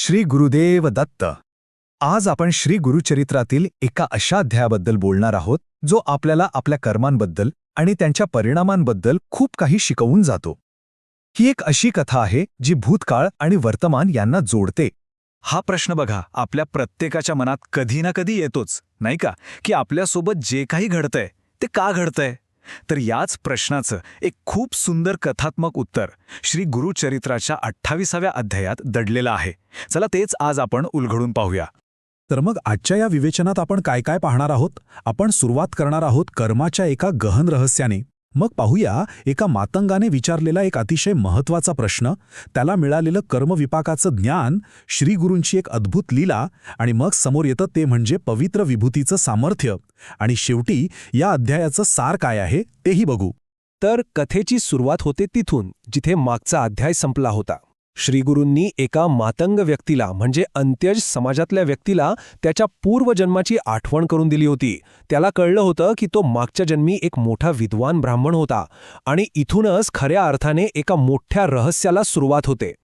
श्री गुरुदेव दत्त. आज आपण श्री गुरुचरित्रातील एका अशा अध्यायाबद्दल बोलणार आहोत जो आपल्याला आपल्या कर्मांबद्दल आणि त्यांच्या परिणामांबद्दल खूप काही शिकवून जातो. ही एक अशी कथा आहे जी भूतकाळ आणि वर्तमान यांना जोडते. हा प्रश्न बघा आपल्या प्रत्येकाच्या मनात कधी ना कधी येतोच, नाही का, की आपल्यासोबत जे काही घडतंय ते का घडतंय. तर याच प्रश्नाचं एक खूप सुंदर कथात्मक उत्तर श्री गुरुचरित्राच्या 28व्या अध्यायात दडलेलं आहे. चला तेच आज आपण उलगडून पाहूया. तर मग आजच्या या विवेचनात आपण काय काय पाहणार आहोत. आपण सुरुवात करणार आहोत कर्माच्या एका गहन रहस्याने. मग पाहूया एका मातंगाने विचारलेला एक अतिशय महत्त्वाचा प्रश्न, त्याला मिळालेलं कर्मविपाकाचं ज्ञान, श्रीगुरूंची एक अद्भुत लीला, आणि मग समोर येतं ते म्हणजे पवित्र विभूतीचं सामर्थ्य. आणि शेवटी या अध्यायाचं सार काय आहे तेही बघू. तर कथेची सुरुवात होते तिथून जिथे मागचा अध्याय संपला होता. श्रीगुरूंनी एका मातंग व्यक्तीला म्हणजे अंत्यज समाजातल्या व्यक्तीला त्याच्या पूर्वजन्माची आठवण करून दिली होती. त्याला कळलं होतं की तो मागच्या जन्मी एक मोठा विद्वान ब्राह्मण होता आणि इथूनच खऱ्या अर्थाने एका मोठ्या रहस्याला सुरुवात होते.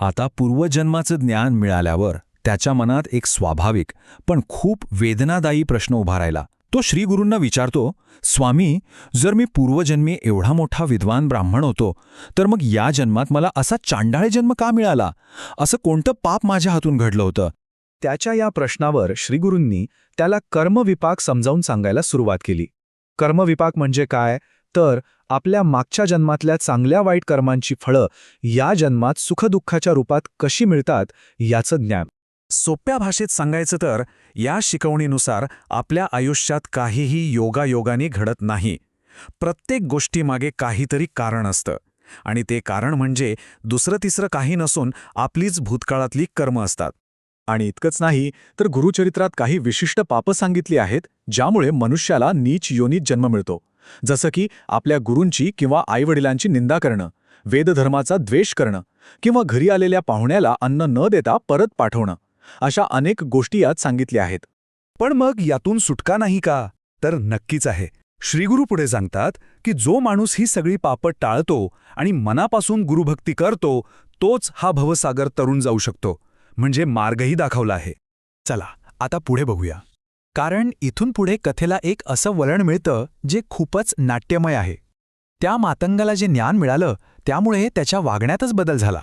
आता पूर्वजन्माचं ज्ञान मिळाल्यावर त्याच्या मनात एक स्वाभाविक पण खूप वेदनादायी प्रश्न उभा राहिला. तो श्रीगुरूंना विचारतो, स्वामी, जर मी पूर्वजन्मी एवढा मोठा विद्वान ब्राह्मण होतो तर मग या जन्मात मला असा चांडाळे जन्म का मिळाला? असं कोणतं पाप माझ्या हातून घडलं होतं? त्याच्या या प्रश्नावर श्रीगुरूंनी त्याला कर्मविपाक समजावून सांगायला सुरुवात केली. कर्मविपाक म्हणजे काय? तर आपल्या मागच्या जन्मातल्या चांगल्या वाईट कर्मांची फळं या जन्मात सुखदुःखाच्या रूपात कशी मिळतात याचं ज्ञान. सोप्या भाषेत सांगायचं तर या शिकवणीनुसार आपल्या आयुष्यात काहीही योगायोगाने घडत नाही. प्रत्येक गोष्टीमागे काहीतरी कारण असतं आणि ते कारण म्हणजे दुसरं तिसरं काही नसून आपलीच भूतकाळातली कर्म असतात. आणि इतकंच नाही तर गुरुचरित्रात काही विशिष्ट पापं सांगितली आहेत ज्यामुळे मनुष्याला नीच योनीत जन्म मिळतो. जसं की आपल्या गुरूंची किंवा आईवडिलांची निंदा करणं, वेदधर्माचा द्वेष करणं, किंवा घरी आलेल्या पाहुण्याला अन्न न देता परत पाठवणं. अशा अनेक गोष्टी यात सांगितल्या आहेत. पण मग यातून सुटका नाही का? तर नक्कीच आहे. श्रीगुरू पुढे सांगतात की जो माणूस ही सगळी पापं टाळतो आणि मनापासून गुरुभक्ती करतो तोच हा भवसागर तरुण जाऊ शकतो. म्हणजे मार्गही दाखवला आहे. चला आता पुढे बघूया. कारण इथून पुढे कथेला एक असं वळण मिळतं जे खूपच नाट्यमय आहे. त्या मातंगाला जे ज्ञान मिळालं त्यामुळे त्याच्या वागण्यातच बदल झाला.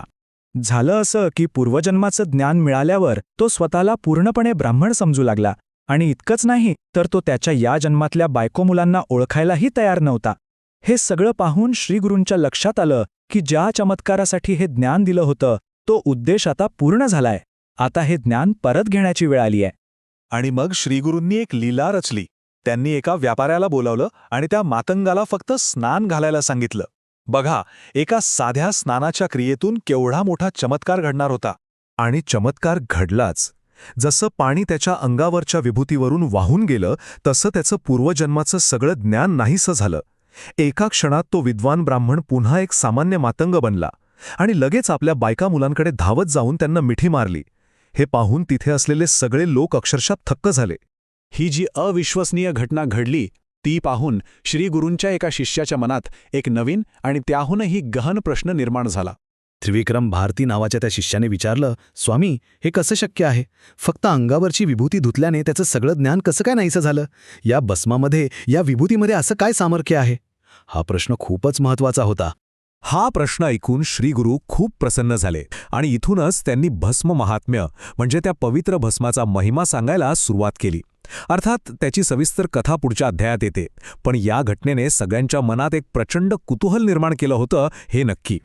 झालं असं की पूर्वजन्माचं ज्ञान मिळाल्यावर तो स्वतःला पूर्णपणे ब्राह्मण समजू लागला. आणि इतकंच नाही तर तो त्याच्या या जन्मातल्या बायको मुलांना ओळखायलाही तयार नव्हता. हे सगळं पाहून श्रीगुरूंच्या लक्षात आलं की ज्या चमत्कारासाठी हे ज्ञान दिलं होतं तो उद्देश आता पूर्ण झालाय. आता हे ज्ञान परत घेण्याची वेळ आली आहे. आणि मग श्रीगुरूंनी एक लीला रचली. त्यांनी एका व्यापाऱ्याला बोलावलं आणि त्या मातंगाला फक्त स्नान घालायला सांगितलं. बघा, एका साध्या स्नानाच्या क्रियेतून केवढा मोठा चमत्कार घडणार होता. आणि चमत्कार घडलाच. जसं पाणी त्याच्या अंगावरच्या विभूतीवरून वाहून गेलं तसं त्याचं पूर्वजन्माचं सगळं ज्ञान नाहीसं झालं. एका क्षणात तो विद्वान ब्राह्मण पुन्हा एक सामान्य मातंग बनला आणि लगेच आपल्या बायका मुलांकडे धावत जाऊन त्यांना मिठी मारली. हे पाहून तिथे असलेले सगळे लोक अक्षरशः थक्क झाले. ही जी अविश्वसनीय घटना घडली ती पाहून श्रीगुरूंच्या एका शिष्याच्या मनात एक नवीन आणि त्याहूनही गहन प्रश्न निर्माण झाला. त्रिविक्रम भारती नावाच्या त्या शिष्याने विचारलं, स्वामी, हे कसं शक्य आहे? फक्त अंगावरची विभूती धुतल्याने त्याचं सगळं ज्ञान कसं काय नाहीसं झालं? या भस्मामध्ये, या विभूतीमध्ये असं काय सामर्थ्य आहे? हा प्रश्न खूपच महत्त्वाचा होता. हा प्रश्न ऐकून श्रीगुरू खूप प्रसन्न झाले आणि इथूनच त्यांनी भस्म महात्म्य म्हणजे त्या पवित्र भस्माचा महिमा सांगायला सुरुवात केली. अर्थात त्याची सविस्तर कथा पुढच्या अध्यायात येते, पण या घटनेने सगळ्यांच्या मनात एक प्रचंड कुतूहल निर्माण केलं होतं हे नक्की.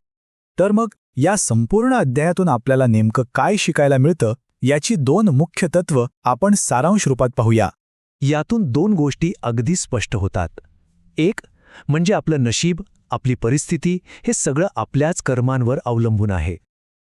तर मग या संपूर्ण अध्यायातून आपल्याला नेमकं काय शिकायला मिळतं याची दोन मुख्य तत्व आपण सारांश रूपात पाहूया. यातून दोन गोष्टी अगदी स्पष्ट होतात. एक म्हणजे आपलं नशीब, आपली परिस्थिती हे सगळं आपल्याच कर्मांवर अवलंबून आहे.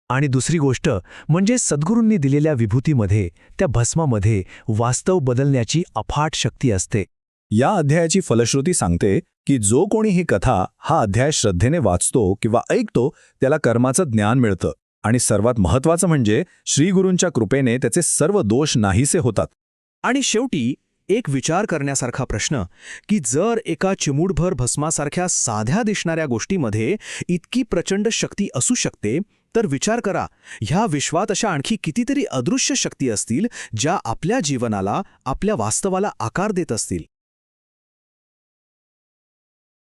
आणि दुसरी गोष्ट म्हणजे सद्गुरूंनी दिलेल्या विभूतीमध्ये, त्या भस्मामध्ये वास्तव बदलण्याची अफाट शक्ती असते. या अध्यायाची फलश्रुती सांगते की जो कोणी ही कथा, हा अध्याय श्रद्धेने वाचतो किंवा ऐकतो त्याला कर्माचं ज्ञान मिळतं. आणि सर्वात महत्त्वाचं म्हणजे श्रीगुरूंच्या कृपेने त्याचे सर्व दोष नाहीसे होतात. आणि शेवटी एक विचार करण्यासारखा प्रश्न की जर एका चिमूटभर भस्मासारख्या साध्या दिसणाऱ्या गोष्टीमध्ये इतकी प्रचंड शक्ती असू शकते तर विचार करा, ह्या विश्वात अशा आणखी कितीतरी अदृश्य शक्ती असतील ज्या आपल्या जीवनाला, आपल्या वास्तवाला आकार देत असतील.